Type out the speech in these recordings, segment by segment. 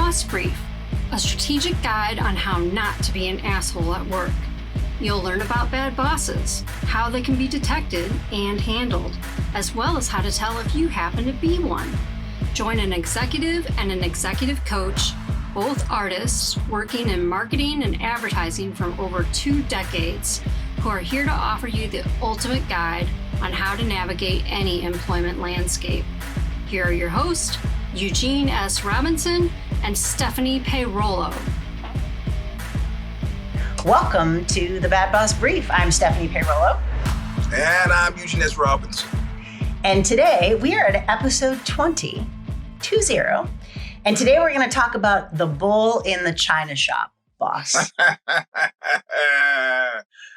Boss Brief, a strategic guide on how not to be an asshole at work. You'll learn about bad bosses, how they can be detected and handled, as well as how to tell if you happen to be one. Join an executive and an executive coach, both artists working in marketing and advertising from over 2 decades, who are here to offer you the ultimate guide on how to navigate any employment landscape. Here are your hosts, Eugene S. Robinson and Stephanie Peirolo. Welcome to the Bad Boss Brief. I'm Stephanie Peirolo. And I'm Eugene S. Robinson. And today we are at episode 20. And today we're going to talk about the bull in the china shop, boss.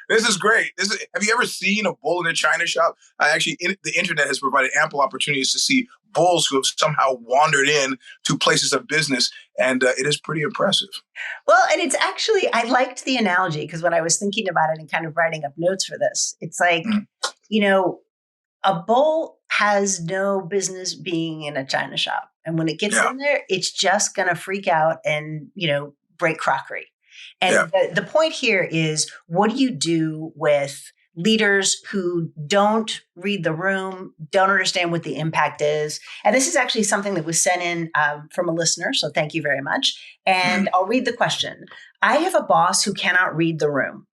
This is great. Have you ever seen a bull in a china shop? The internet has provided ample opportunities to see bulls who have somehow wandered in to places of business, and it is pretty impressive. Well, and it's actually, I liked the analogy because when I was thinking about it and kind of writing up notes for this, it's like, a bull has no business being in a china shop. And when it gets in there, it's just going to freak out and, break crockery. And the point here is, what do you do with leaders who don't read the room, don't understand what the impact is? And this is actually something that was sent in from a listener. So thank you very much. And I'll read the question. I have a boss who cannot read the room.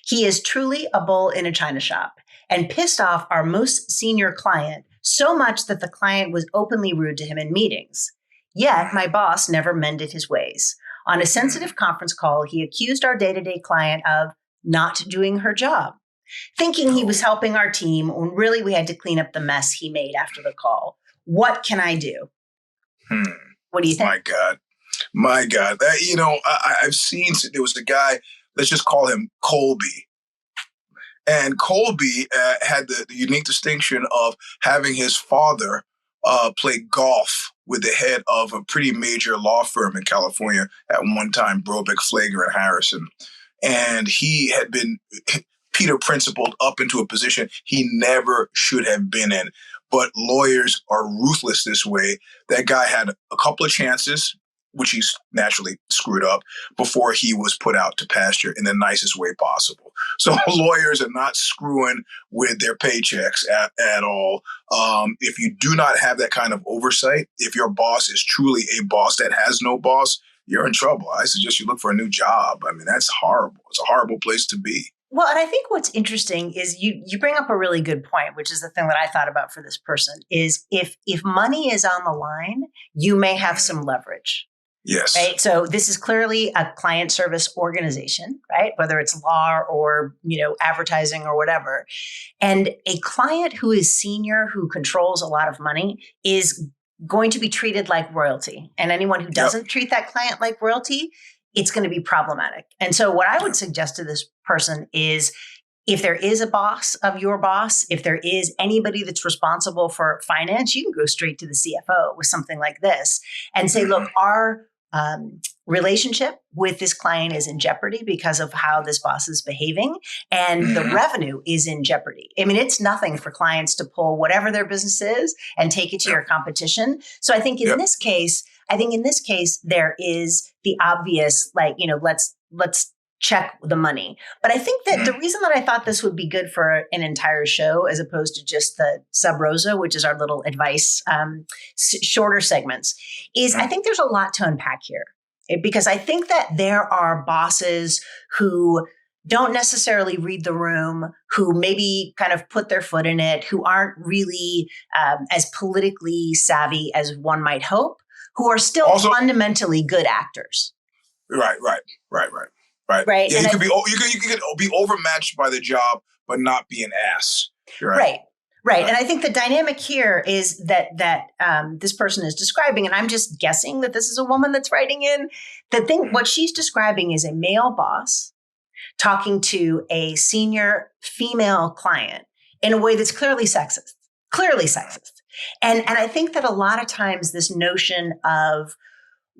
He is truly a bull in a china shop and pissed off our most senior client so much that the client was openly rude to him in meetings. Yet my boss never mended his ways. On a sensitive conference call, he accused our day-to-day client of not doing her job, thinking he was helping our team when really we had to clean up the mess he made after the call. What can I do? What do you think? My God. I've seen, there was a guy, let's just call him Colby. And Colby had the unique distinction of having his father play golf with the head of a pretty major law firm in California at one time, Brobeck, Flager, and Harrison. And he had been Peter principled up into a position he never should have been in. But lawyers are ruthless this way. That guy had a couple of chances, which he's naturally screwed up, before he was put out to pasture in the nicest way possible. So lawyers are not screwing with their paychecks at all. If you do not have that kind of oversight, if your boss is truly a boss that has no boss, you're in trouble. I suggest you look for a new job. I mean, that's horrible. It's a horrible place to be. Well, and I think what's interesting is you bring up a really good point, which is the thing that I thought about for this person, is if money is on the line, you may have some leverage. Yes. Right. So this is clearly a client service organization, right? Whether it's law or, advertising or whatever. And a client who is senior, who controls a lot of money, is going to be treated like royalty. And anyone who doesn't treat that client like royalty, it's going to be problematic. And so what I would suggest to this person is, if there is a boss of your boss, if there is anybody that's responsible for finance, you can go straight to the CFO with something like this and say, look, our relationship with this client is in jeopardy because of how this boss is behaving, and the revenue is in jeopardy. I mean, it's nothing for clients to pull whatever their business is and take it to your competition. So I think in this case, there is the obvious, let's check the money. But I think that the reason that I thought this would be good for an entire show, as opposed to just the sub rosa, which is our little advice, shorter segments, is I think there's a lot to unpack here. Because I think that there are bosses who don't necessarily read the room, who maybe kind of put their foot in it, who aren't really as politically savvy as one might hope, who are still also fundamentally good actors. Right. Right. Yeah, you could be overmatched by the job, but not be an ass. Right. And I think the dynamic here is that this person is describing, and I'm just guessing that this is a woman that's writing in. What she's describing is a male boss talking to a senior female client in a way that's clearly sexist. And I think that a lot of times this notion of,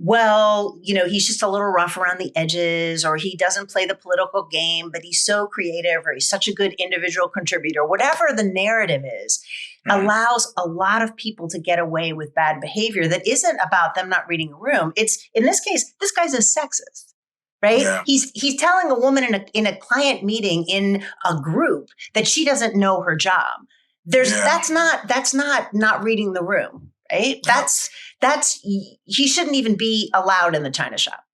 well, he's just a little rough around the edges, or he doesn't play the political game, but he's so creative, or he's such a good individual contributor, whatever the narrative is, allows a lot of people to get away with bad behavior that isn't about them not reading a room. It's, in this case, this guy's a sexist, right? Yeah. He's telling a woman in a client meeting in a group that she doesn't know her job. That's not reading the room, right? He shouldn't even be allowed in the China shop.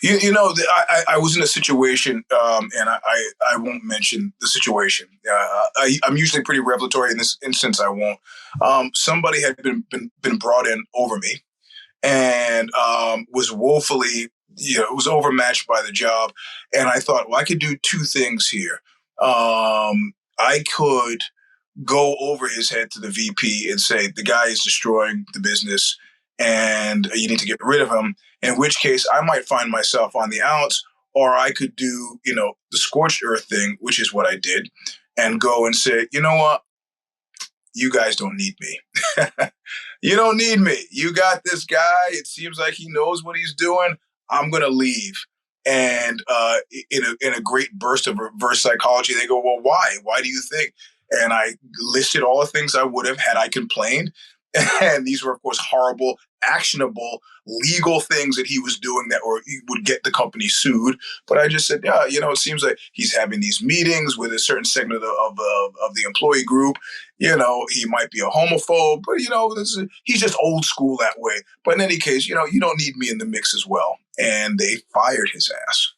I was in a situation, and I won't mention the situation. I'm usually pretty revelatory in this instance. I won't. Somebody had been brought in over me, and was woefully, was overmatched by the job. And I thought, well, I could do two things here. I could go over his head to the VP and say, the guy is destroying the business and you need to get rid of him. In which case I might find myself on the outs, or I could do, the scorched earth thing, which is what I did, and go and say, you know what? You guys don't need me. You don't need me. You got this guy. It seems like he knows what he's doing. I'm going to leave. And in a great burst of reverse psychology, they go, well, why? Why do you think? And I listed all the things I would have had I complained. And these were, of course, horrible, actionable, legal things that he was doing that or he would get the company sued. But I just said, yeah, it seems like he's having these meetings with a certain segment of the employee group. He might be a homophobe, but, he's just old school that way. But in any case, you don't need me in the mix as well. And they fired his ass.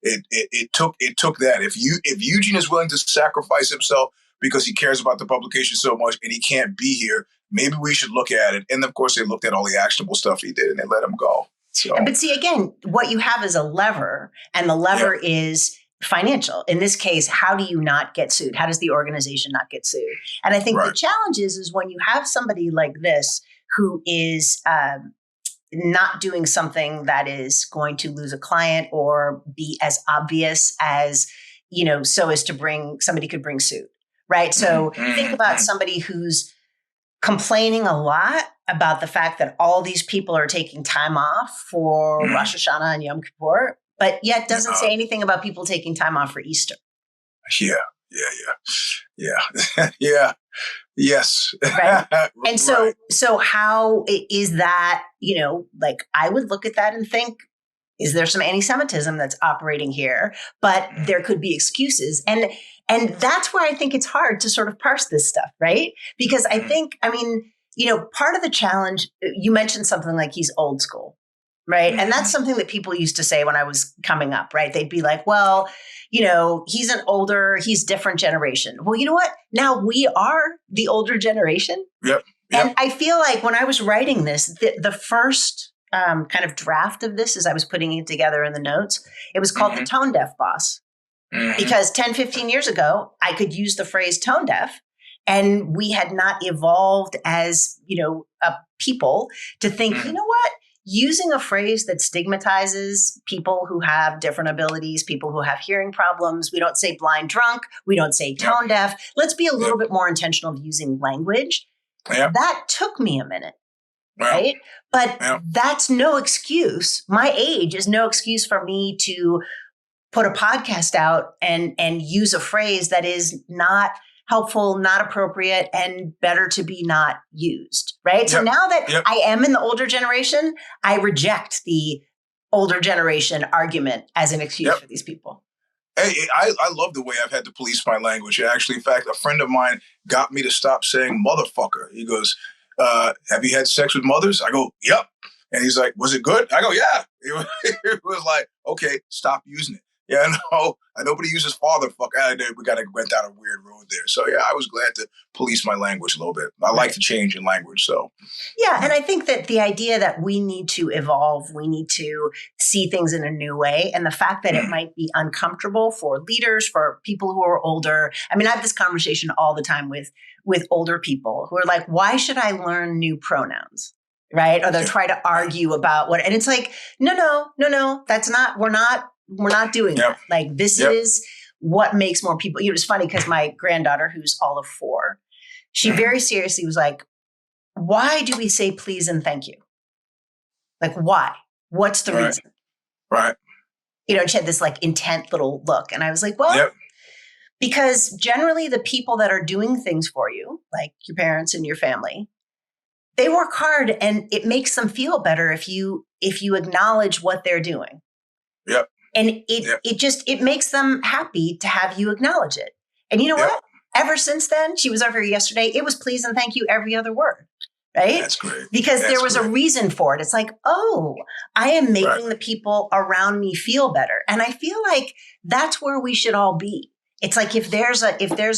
It took that. If Eugene is willing to sacrifice himself because he cares about the publication so much and he can't be here, maybe we should look at it. And of course, they looked at all the actionable stuff he did and they let him go. So, but see, again, what you have is a lever, and the lever is financial. In this case, how do you not get sued? How does the organization not get sued? And I think the challenge is when you have somebody like this who is not doing something that is going to lose a client or be as obvious as, so as to somebody could bring suit, right? So think about somebody who's complaining a lot about the fact that all these people are taking time off for Rosh Hashanah and Yom Kippur, but yet doesn't say anything about people taking time off for Easter. Yeah. Yeah. Yes. Right. And so how is that, I would look at that and think, is there some anti-Semitism that's operating here? But there could be excuses. And that's where I think it's hard to sort of parse this stuff, right? Because I think, part of the challenge, you mentioned something like he's old school, right? And that's something that people used to say when I was coming up, right? They'd be like, well, he's different generation. Well, you know what? Now we are the older generation. Yep. And I feel like when I was writing this, the first kind of draft of this, as I was putting it together in the notes, it was called the tone deaf boss. Because 10, 15 years ago, I could use the phrase tone deaf, and we had not evolved as, a people to think, you know what? Using a phrase that stigmatizes people who have different abilities, people who have hearing problems. We don't say blind drunk. We don't say tone deaf. Let's be a little bit more intentional of using language. That took me a minute. Right. But that's no excuse. My age is no excuse for me to put a podcast out and use a phrase that is not helpful, not appropriate, and better to be not used. Right. So now that I am in the older generation, I reject the older generation argument as an excuse for these people. Hey, I love the way I've had to police my language. Actually, in fact, a friend of mine got me to stop saying motherfucker. He goes, have you had sex with mothers? I go, yep. And he's like, was it good? I go, yeah. It was like, okay, stop using it. Yeah, nobody uses father. We went down a weird road there. So yeah, I was glad to police my language a little bit. I like to change in language. So yeah, and I think that the idea that we need to evolve, we need to see things in a new way, and the fact that it might be uncomfortable for leaders, for people who are older. I have this conversation all the time with older people who are like, "Why should I learn new pronouns?" Right? Or they'll try to argue about what, and it's like, no, that's not. We're not doing that. Like, this is what makes more people. It was funny because my granddaughter, who's all of 4, she very seriously was like, why do we say please and thank you? Like, why? What's the reason? Right. And she had this like intent little look. And I was like, well, Because generally the people that are doing things for you, like your parents and your family, they work hard, and it makes them feel better if you acknowledge what they're doing. Yep. And it makes them happy to have you acknowledge it. And you know what? Ever since then, she was over here yesterday. It was please and thank you every other word. Right? That's great. Because there was a reason for it. It's like, oh, I am making the people around me feel better. And I feel like that's where we should all be. It's like if there's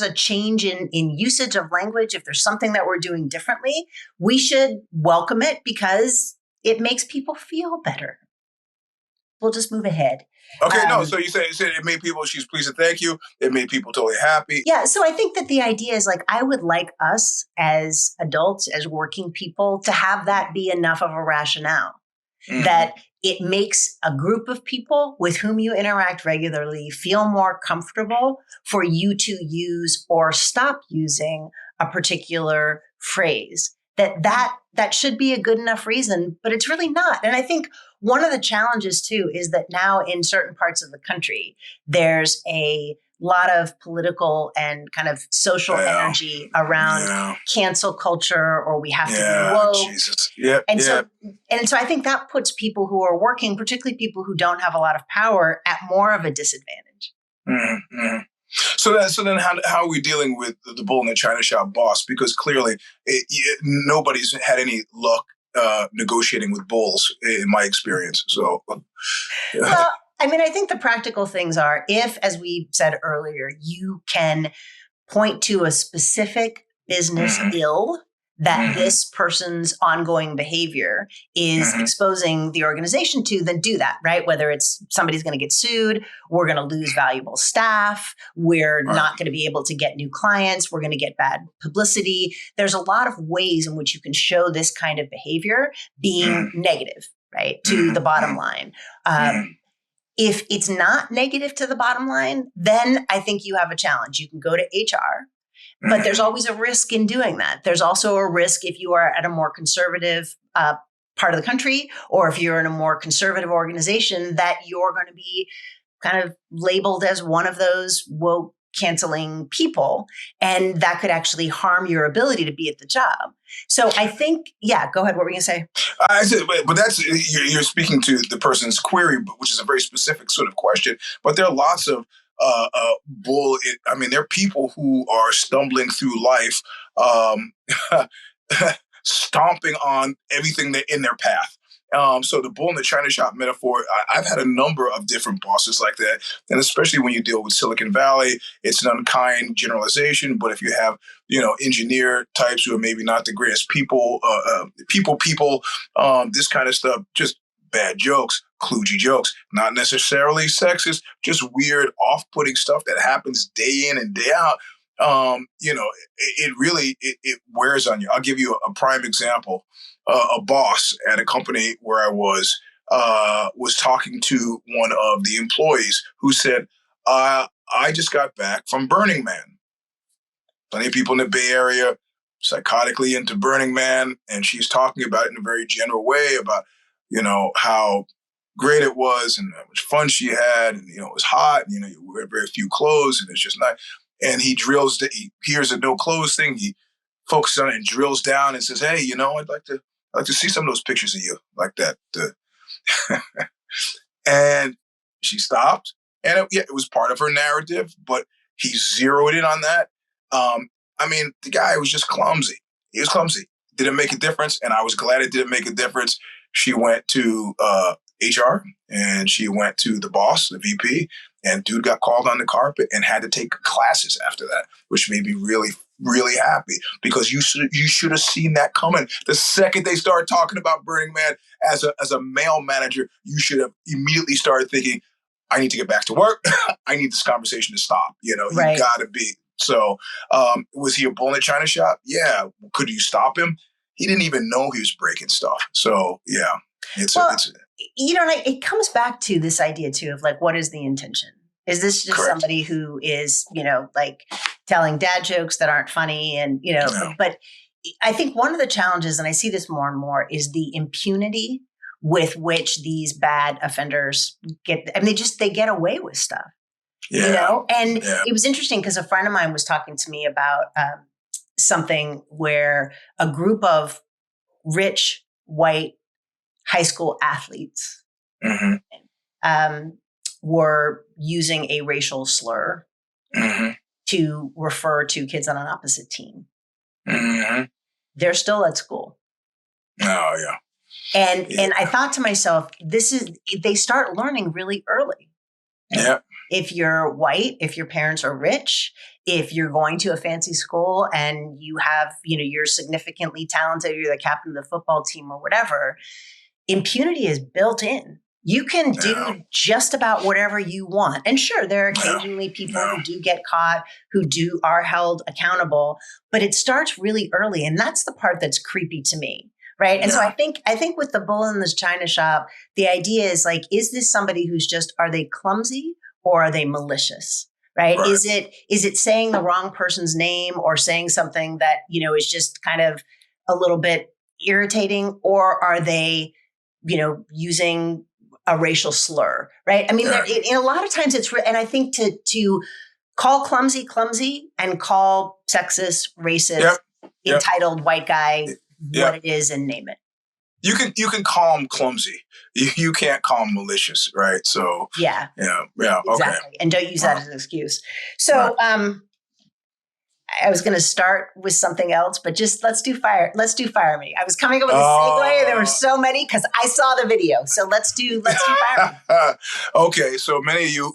a change in usage of language, if there's something that we're doing differently, we should welcome it because it makes people feel better. We'll just move ahead. Okay, so you said it made people, she's pleased and thank you. It made people totally happy. Yeah, so I think that the idea is like, I would like us as adults, as working people, to have that be enough of a rationale that it makes a group of people with whom you interact regularly feel more comfortable for you to use or stop using a particular phrase. That should be a good enough reason, but it's really not. And I think one of the challenges too is that now in certain parts of the country, there's a lot of political and kind of social energy around cancel culture, or we have to be woke. Jesus. So I think that puts people who are working, particularly people who don't have a lot of power, at more of a disadvantage. So then how are we dealing with the bull in the China shop boss? Because clearly nobody's had any luck negotiating with bulls in my experience. So, well, I mean, I think the practical things are, if, as we said earlier, you can point to a specific business ill that this person's ongoing behavior is exposing the organization to, then do that, right? Whether it's somebody's going to get sued, we're going to lose valuable staff, we're not going to be able to get new clients, we're going to get bad publicity. There's a lot of ways in which you can show this kind of behavior being negative, right, to the bottom line. If it's not negative to the bottom line, then I think you have a challenge. You can go to HR, but there's always a risk in doing that. There's also a risk if you are at a more conservative part of the country, or if you're in a more conservative organization, that you're going to be kind of labeled as one of those woke canceling people. And that could actually harm your ability to be at the job. So I think, go ahead. What were you going to say? I said, but that's, you're speaking to the person's query, which is a very specific sort of question. But there are lots of there are people who are stumbling through life, stomping on everything that in their path. So the bull in the China shop metaphor, I've had a number of different bosses like that. And especially when you deal with Silicon Valley, it's an unkind generalization. But if you have, engineer types who are maybe not the greatest people, this kind of stuff, just bad jokes, kludgy jokes, not necessarily sexist, just weird, off-putting stuff that happens day in and day out. It really wears on you. I'll give you a prime example. A boss at a company where I was talking to one of the employees who said, I just got back from Burning Man. Plenty of people in the Bay Area psychotically into Burning Man, and she's talking about it in a very general way about, how great it was and how much fun she had, and, it was hot, and, you wear very few clothes, and it's just not. And he hears a no clothes thing. He focuses on it and drills down and says, hey, I'd like to see some of those pictures of you like that. And she stopped, and it was part of her narrative, but he zeroed in on that. The guy was just clumsy. He was clumsy. Didn't make a difference, and I was glad it didn't make a difference. She went to HR, and she went to the boss, the VP, and dude got called on the carpet and had to take classes after that, which made me really, really happy, because you should have seen that coming. The second they started talking about Burning Man as a male manager, you should have immediately started thinking, I need to get back to work. I need this conversation to stop. You got to be. So was he a bull in the China shop? Yeah. Could you stop him? He didn't even know he was breaking stuff. So yeah, it comes back to this idea too of like, what is the intention? Is this just Correct. Somebody who is, like telling dad jokes that aren't funny? And, No. But I think one of the challenges, and I see this more and more, is the impunity with which these bad offenders they get away with stuff. And it was interesting because a friend of mine was talking to me about something where a group of rich white high school athletes were using a racial slur to refer to kids on an opposite team. They're still at school. Oh, yeah. And I thought to myself, they start learning really early. Yeah. If you're white, if your parents are rich, if you're going to a fancy school and you have, you're significantly talented, you're the captain of the football team or whatever, impunity is built in. You can do just about whatever you want. And sure, there are occasionally people who do get caught, who are held accountable, but it starts really early. And that's the part that's creepy to me. Right. And so I think with the bull in this china shop, the idea is like, is this somebody who's are they clumsy or are they malicious? Right. Is it saying the wrong person's name or saying something that, is just kind of a little bit irritating, or are they, using a racial slur? Right. I mean, a lot of times and I think to call clumsy and call sexist, racist, entitled white guy, what it is and name it. You can call them clumsy. You can't call them malicious, right? So yeah, exactly. Okay. And don't use that as an excuse. So I was going to start with something else, but just let's do fire me. I was coming up with a segue. There were so many because I saw the video. So let's do fire me. Okay, so many of you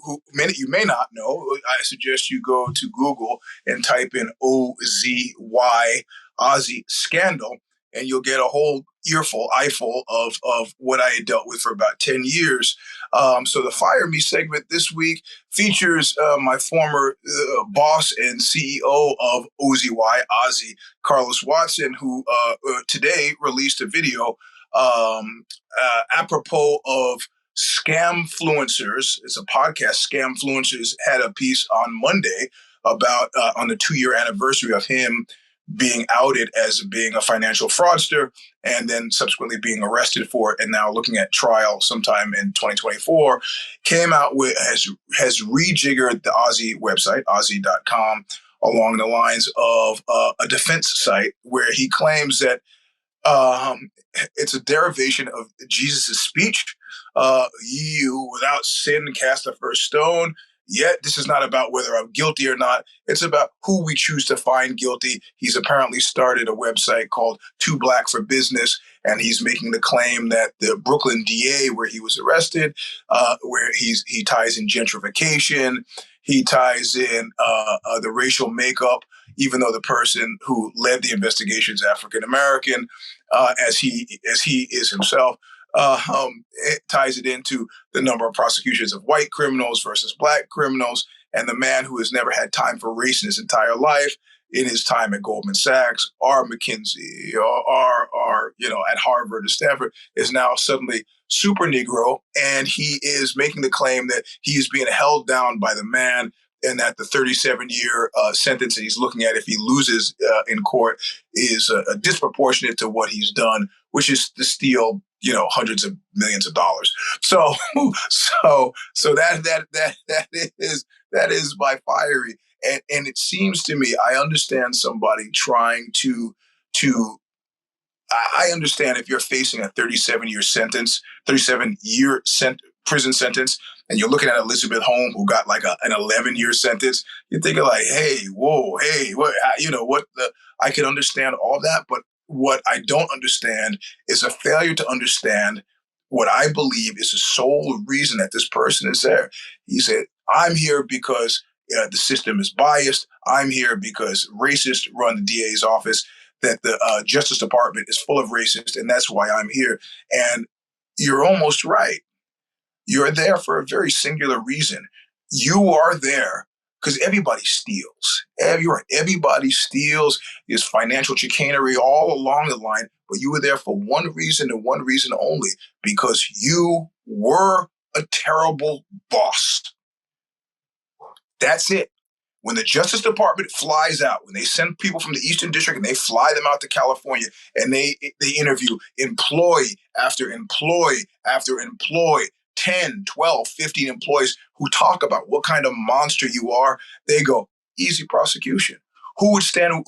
may not know. I suggest you go to Google and type in OZY Ozzy scandal, and you'll get a whole eyeful of what I had dealt with for about 10 years. So the Fire Me segment this week features my former boss and CEO of OZY, Ozzy, Carlos Watson, who today released a video apropos of Scamfluencers. It's a podcast. Scamfluencers had a piece on Monday about on the 2-year anniversary of him being outed as being a financial fraudster and then subsequently being arrested for it and now looking at trial sometime in 2024, came out with, has rejiggered the Ozzy website, ozzy.com, along the lines of a defense site where he claims that it's a derivation of Jesus' speech, you without sin cast the first stone. Yet this is not about whether I'm guilty or not. It's about who we choose to find guilty. He's apparently started a website called Too Black for Business, and he's making the claim that the Brooklyn DA, where he was arrested, where he ties in gentrification, he ties in the racial makeup, even though the person who led the investigation is African American, as he is himself. It ties it into the number of prosecutions of white criminals versus black criminals, and the man who has never had time for race in his entire life, in his time at Goldman Sachs or McKinsey or at Harvard or Stanford, is now suddenly super Negro, and he is making the claim that he is being held down by the man, and that the 37-year sentence that he's looking at if he loses in court is disproportionate to what he's done, which is to steal hundreds of millions of dollars. So that is my fiery. And it seems to me, I understand somebody trying to I understand if you're facing a 37-year prison sentence, and you're looking at Elizabeth Holmes, who got like an 11-year sentence, you're thinking like, hey, whoa, hey, what, I can understand all that, but what I don't understand is a failure to understand what I believe is the sole reason that this person is there. He said, I'm here because the system is biased. I'm here because racists run the DA's office, that the Justice Department is full of racists, and that's why I'm here. And you're almost right. You're there for a very singular reason. You are there because everybody steals. Everybody steals. There's financial chicanery all along the line, but you were there for one reason and one reason only, because you were a terrible boss. That's it. When the Justice Department flies out, when they send people from the Eastern District and they fly them out to California and they interview employee after employee after employee, 10, 12, 15 employees who talk about what kind of monster you are, they go, easy prosecution. Who would stand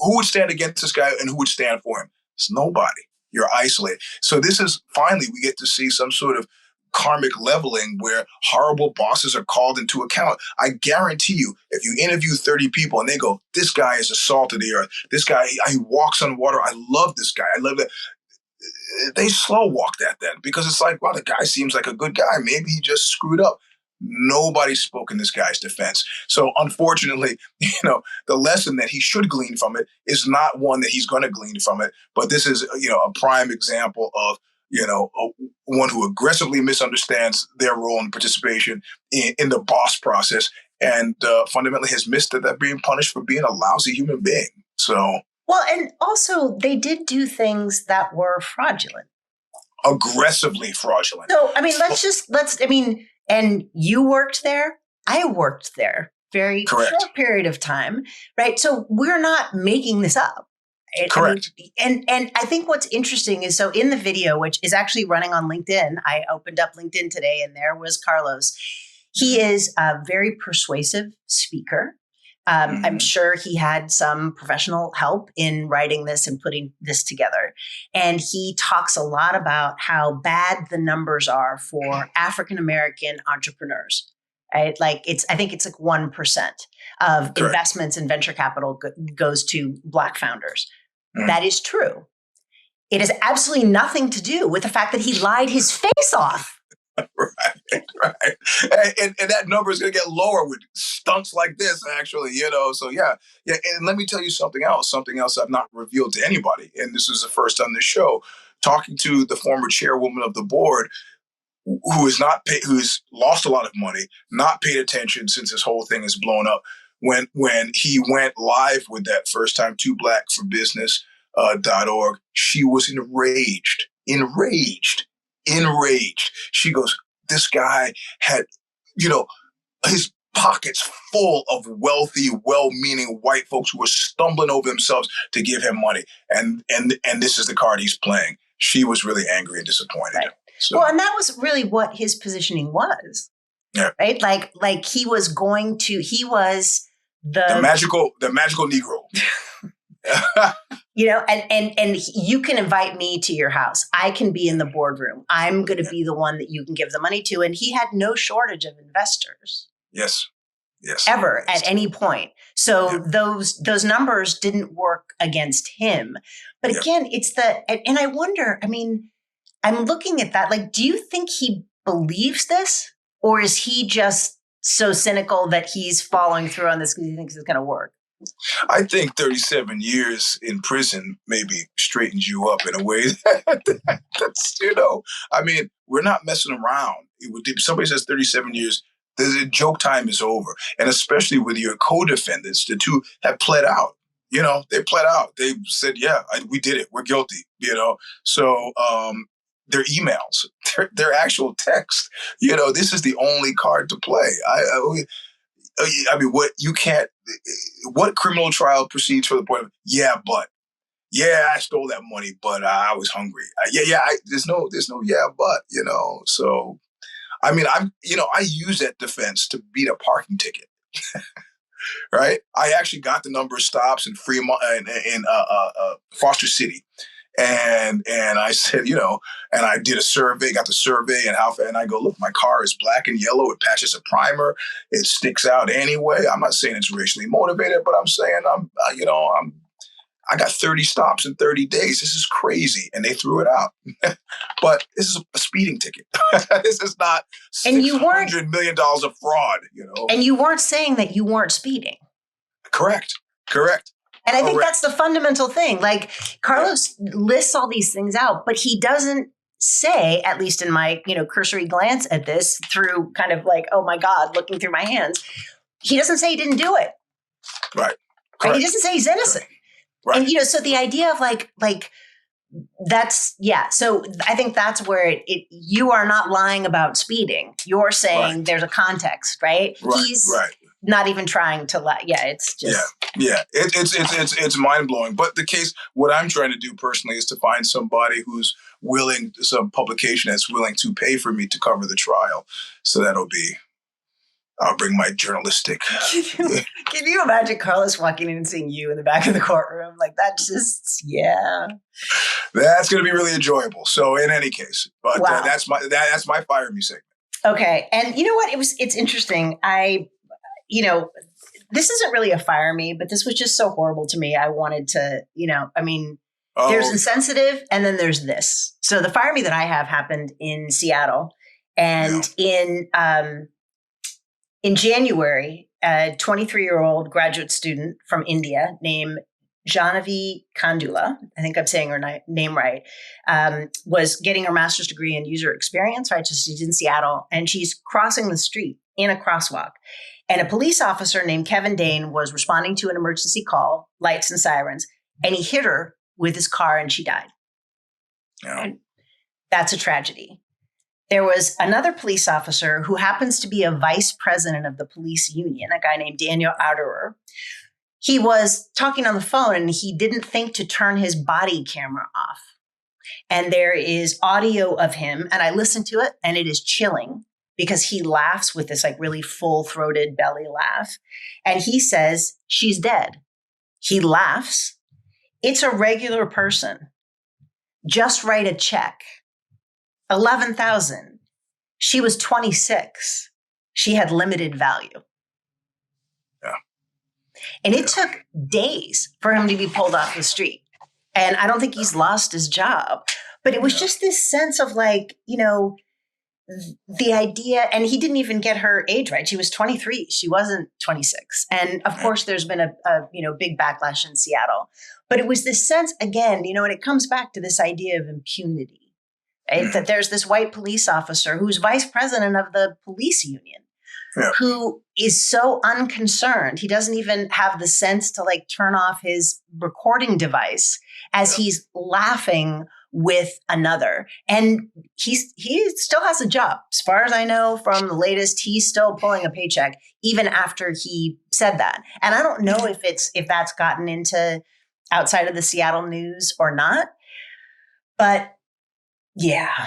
against this guy and who would stand for him? It's nobody. You're isolated. So this is finally we get to see some sort of karmic leveling where horrible bosses are called into account. I guarantee you, if you interview 30 people and they go, this guy is the salt of the earth. This guy, he walks on water. I love this guy. I love that. They slow walk that then because it's like, wow, the guy seems like a good guy. Maybe he just screwed up. Nobody spoke in this guy's defense. So unfortunately, the lesson that he should glean from it is not one that he's going to glean from it. But this is, a prime example of, one who aggressively misunderstands their role and participation in the boss process and fundamentally has missed that they're being punished for being a lousy human being. So. Well, and also they did do things that were fraudulent. Aggressively fraudulent. So, and you worked there. I worked there. Very Correct. Short period of time, right? So we're not making this up. Right? Correct. And I think what's interesting is, so in the video, which is actually running on LinkedIn, I opened up LinkedIn today and there was Carlos. He is a very persuasive speaker. I'm sure he had some professional help in writing this and putting this together. And he talks a lot about how bad the numbers are for African-American entrepreneurs, right? Like I think it's like 1% of Correct. Investments in venture capital goes to Black founders. That is true. It has absolutely nothing to do with the fact that he lied his face off. Right. And that number is going to get lower with stunts like this, actually, So, yeah. And let me tell you something else I've not revealed to anybody. And this is the first on this show, talking to the former chairwoman of the board who's lost a lot of money, not paid attention since this whole thing has blown up. When he went live with that first time, toblackforbusiness.org, she was enraged. She goes, this guy had, his pockets full of wealthy, well-meaning white folks who were stumbling over themselves to give him money. And this is the card he's playing. She was really angry and disappointed. Right. So. Well, and that was really what his positioning was. Yeah. Right? Like he was the magical Negro. And you can invite me to your house. I can be in the boardroom. I'm going to be the one that you can give the money to. And he had no shortage of investors. Yes. Ever at any point. So those numbers didn't work against him. But again, and I wonder, I'm looking at that. Like, do you think he believes this? Or is he just so cynical that he's following through on this because he thinks it's going to work? I think 37 years in prison maybe straightens you up in a way that's, we're not messing around. If somebody says 37 years, the joke time is over. And especially with your co-defendants, the two have pled out. They pled out. They said, yeah, we did it. We're guilty, So their emails, their actual text, this is the only card to play. What criminal trial proceeds for the point of, I stole that money, but I was hungry. There's no, but, so, I use that defense to beat a parking ticket, right? I actually got the number of stops in Fremont in Foster City. And I said, and I did a survey, got the survey and I go, look, my car is black and yellow. It patches a primer. It sticks out anyway. I'm not saying it's racially motivated, but I'm saying I got 30 stops in 30 days. This is crazy. And they threw it out. But this is a speeding ticket. This is not $600 million of fraud, And you weren't saying that you weren't speeding. Correct. And I think that's the fundamental thing. Like, Carlos lists all these things out, but he doesn't say, at least in my, cursory glance at this through kind of like, oh my God, looking through my hands, he doesn't say he didn't do it. Right. He doesn't say he's innocent. Right. And, so the idea of like that's, so I think that's where you are not lying about speeding. You're saying there's a context, right? He's not even trying to lie. Yeah, it's just. Yeah, it's mind blowing. But the case, what I'm trying to do personally is to find somebody who's willing, some publication that's willing to pay for me to cover the trial. So I'll bring my journalistic. Can you imagine Carlos walking in and seeing you in the back of the courtroom? Like that's just, yeah. That's going to be really enjoyable. So in any case, but wow. That's my fire me segment. Okay, and you know what? It's interesting. This isn't really a fire me, but this was just so horrible to me. I wanted to, there's insensitive and then there's this. So the fire me that I have happened in Seattle, and in January, a 23-year-old graduate student from India named Janavi Kandula, I think I'm saying her name right, was getting her master's degree in user experience, right? So she's in Seattle and she's crossing the street in a crosswalk. And a police officer named Kevin Dane was responding to an emergency call, lights and sirens, and he hit her with his car and she died. Yeah. And that's a tragedy. There was another police officer who happens to be a vice president of the police union, a guy named Daniel Arderer. He was talking on the phone and he didn't think to turn his body camera off. And there is audio of him, and I listened to it, and it is chilling because he laughs with this like really full-throated belly laugh. And he says, she's dead. He laughs. It's a regular person. Just write a check. 11,000. She was 26. She had limited value. Yeah. And it took days for him to be pulled off the street. And I don't think he's lost his job. But it was just this sense of like, the idea, and he didn't even get her age right. She was 23. She wasn't 26. And of course, there's been a big backlash in Seattle. But it was this sense, again, and it comes back to this idea of impunity, right? That there's this white police officer who's vice president of the police union, who is so unconcerned. He doesn't even have the sense to like turn off his recording device as he's laughing with another. And he still has a job. As far as I know from the latest, he's still pulling a paycheck even after he said that. And I don't know if that's gotten into outside of the Seattle news or not. But yeah.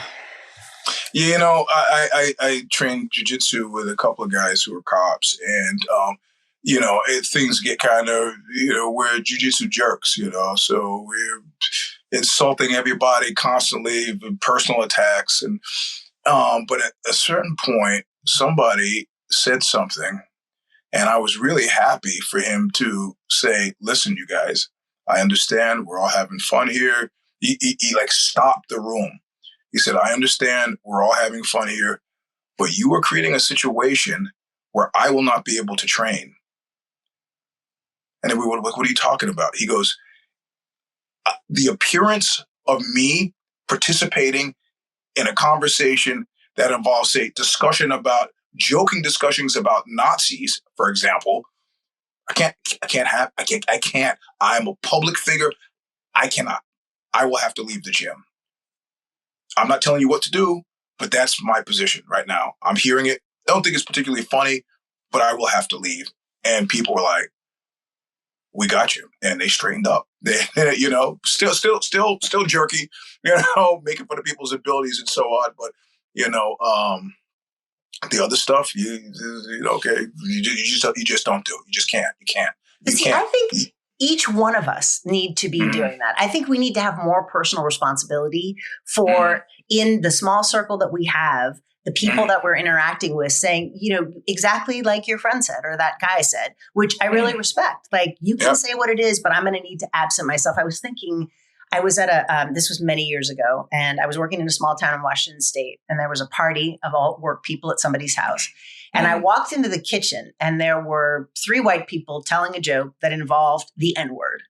I trained jiu-jitsu with a couple of guys who are cops, and things get kind of, we're jiu-jitsu jerks, so we're insulting everybody constantly, personal attacks. And but at a certain point, somebody said something, and I was really happy for him to say, listen, you guys, I understand we're all having fun here. He like stopped the room. He said, I understand we're all having fun here, but you are creating a situation where I will not be able to train. And then we were like, what are you talking about? He goes, the appearance of me participating in a conversation that involves, say, joking discussions about Nazis, for example. I can't. I'm a public figure. I cannot. I will have to leave the gym. I'm not telling you what to do, but that's my position right now. I'm hearing it. I don't think it's particularly funny, but I will have to leave. And people were like, we got you. And they straightened up. They, still jerky, making fun of people's abilities and so on. But, the other stuff, you just don't do it. You just can't. You can't. I think each one of us need to be doing that. I think we need to have more personal responsibility for in the small circle that we have, the people that we're interacting with, saying, exactly like your friend said, or that guy said, which I really respect. Like, you can say what it is, but I'm going to need to absent myself. I was thinking, I was at this was many years ago, and I was working in a small town in Washington State, and there was a party of all work people at somebody's house. And I walked into the kitchen, and there were 3 white people telling a joke that involved the N-word.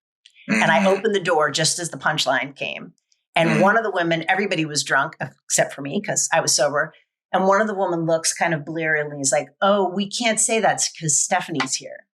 And I opened the door just as the punchline came. And one of the women, everybody was drunk except for me because I was sober. And one of the women looks kind of bleary-eyed and is like, oh, we can't say that because Stephanie's here.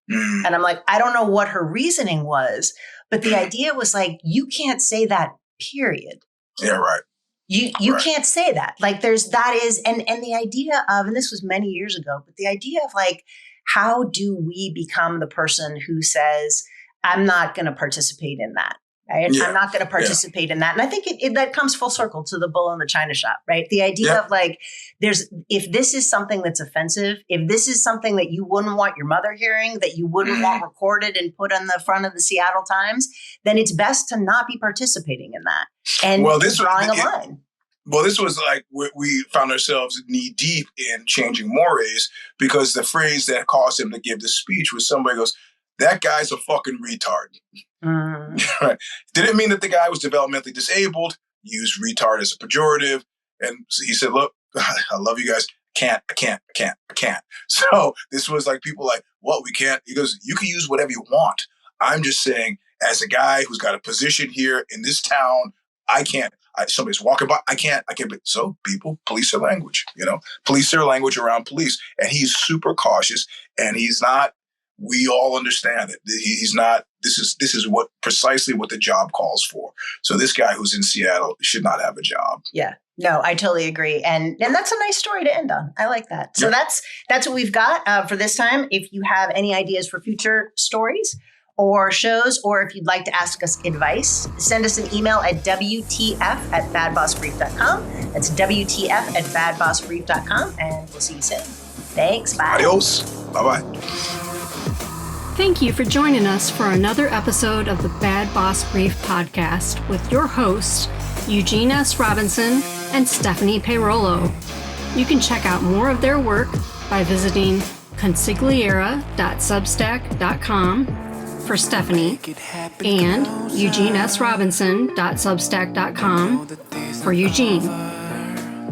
And I'm like, I don't know what her reasoning was, but the idea was like, you can't say that, period. Yeah, right. You can't say that. Like and the idea of, and this was many years ago, but the idea of like how do we become the person who says, I'm not going to participate in that? Right? Yeah. I'm not going to participate in that. And I think that comes full circle to the bull in the china shop, right? The idea of like, if this is something that's offensive, if this is something that you wouldn't want your mother hearing, that you wouldn't want recorded and put on the front of the Seattle Times, then it's best to not be participating in that. And drawing a line. Well, this was like we found ourselves knee deep in changing mores because the phrase that caused him to give this speech was somebody goes, that guy's a fucking retard. Right. Didn't mean that the guy was developmentally disabled, used retard as a pejorative. And he said, look, I love you guys. I can't. So this was like people like, what, we can't? He goes, you can use whatever you want. I'm just saying, as a guy who's got a position here in this town, I can't. Somebody's walking by, I can't. So people police their language, police their language around police. And he's super cautious, and he's not. We all understand it. He's not. This is precisely what the job calls for. So this guy who's in Seattle should not have a job. Yeah. No, I totally agree. And that's a nice story to end on. I like that. So that's what we've got for this time. If you have any ideas for future stories or shows, or if you'd like to ask us advice, send us an email at WTF@badbossbrief.com. That's WTF@badbossbrief.com. And we'll see you soon. Thanks. Bye. Adios. Bye-bye. Thank you for joining us for another episode of the Bad Boss Brief podcast with your hosts, Eugene S. Robinson and Stephanie Peirolo. You can check out more of their work by visiting consigliera.substack.com for Stephanie and eugenesrobinson.substack.com for Eugene.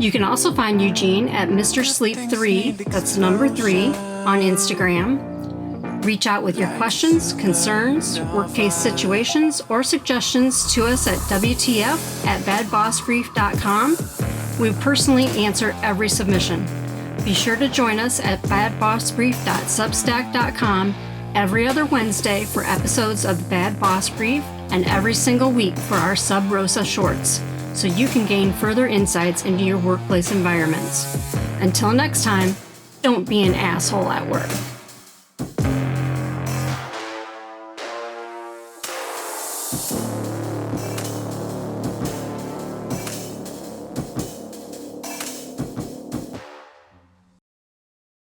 You can also find Eugene at Mr. Sleep 3, that's number 3, on Instagram. Reach out with your questions, concerns, work case situations, or suggestions to us at WTF@badbossbrief.com. We personally answer every submission. Be sure to join us at badbossbrief.substack.com every other Wednesday for episodes of the Bad Boss Brief and every single week for our Sub Rosa shorts, so you can gain further insights into your workplace environments. Until next time, don't be an asshole at work.